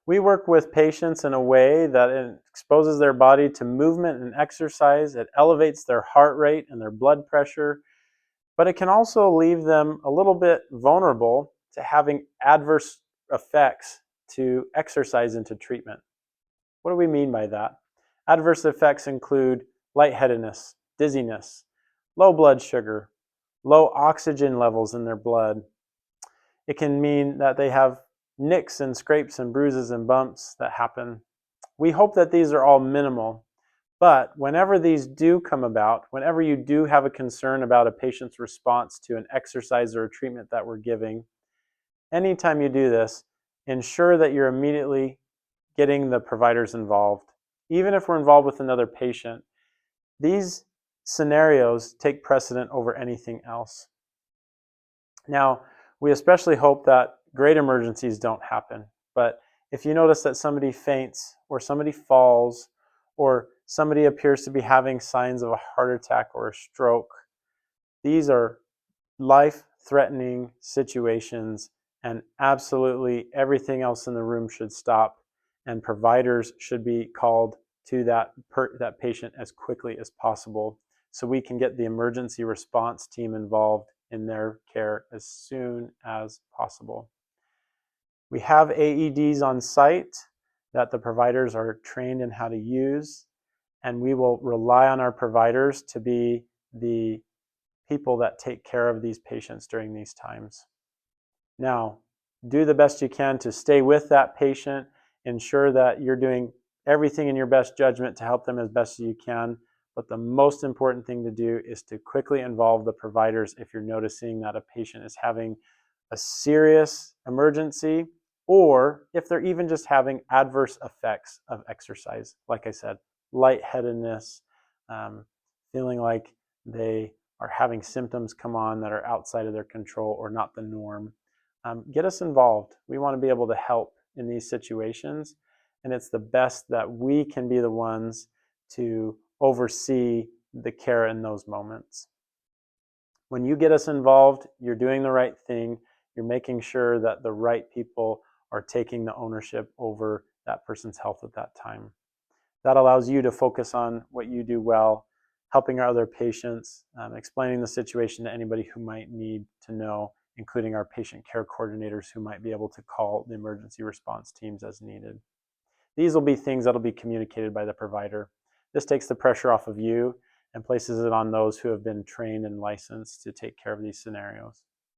We work with patients in a way that it exposes their body to movement and exercise. It elevates their heart rate and their blood pressure, but it can also leave them a little bit vulnerable to having adverse effects to exercise into treatment. What do we mean by that? Adverse effects include lightheadedness, dizziness, low blood sugar, low oxygen levels in their blood. It can mean that they have nicks and scrapes and bruises and bumps that happen. We hope that these are all minimal, but whenever these do come about, whenever you do have a concern about a patient's response to an exercise or a treatment that we're giving, anytime you do this, ensure that you're immediately getting the providers involved. Even if we're involved with another patient, these scenarios take precedent over anything else. Now, we especially hope that great emergencies don't happen, but if you notice that somebody faints or somebody falls or somebody appears to be having signs of a heart attack or a stroke, these are life-threatening situations, and absolutely everything else in the room should stop, and providers should be called to that patient as quickly as possible so we can get the emergency response team involved in their care as soon as possible. We have AEDs on site that the providers are trained in how to use, and we will rely on our providers to be the people that take care of these patients during these times. Now, do the best you can to stay with that patient, ensure that you're doing everything in your best judgment to help them as best as you can, but the most important thing to do is to quickly involve the providers if you're noticing that a patient is having a serious emergency, or if they're even just having adverse effects of exercise. Like I said, lightheadedness, feeling like they are having symptoms come on that are outside of their control or not the norm. Get us involved. We want to be able to help in these situations, and it's the best that we can be the ones to oversee the care in those moments. When you get us involved, you're doing the right thing. You're making sure that the right people are taking the ownership over that person's health at that time. That allows you to focus on what you do well, helping our other patients, explaining the situation to anybody who might need to know, including our patient care coordinators who might be able to call the emergency response teams as needed. These will be things that will be communicated by the provider. This takes the pressure off of you and places it on those who have been trained and licensed to take care of these scenarios.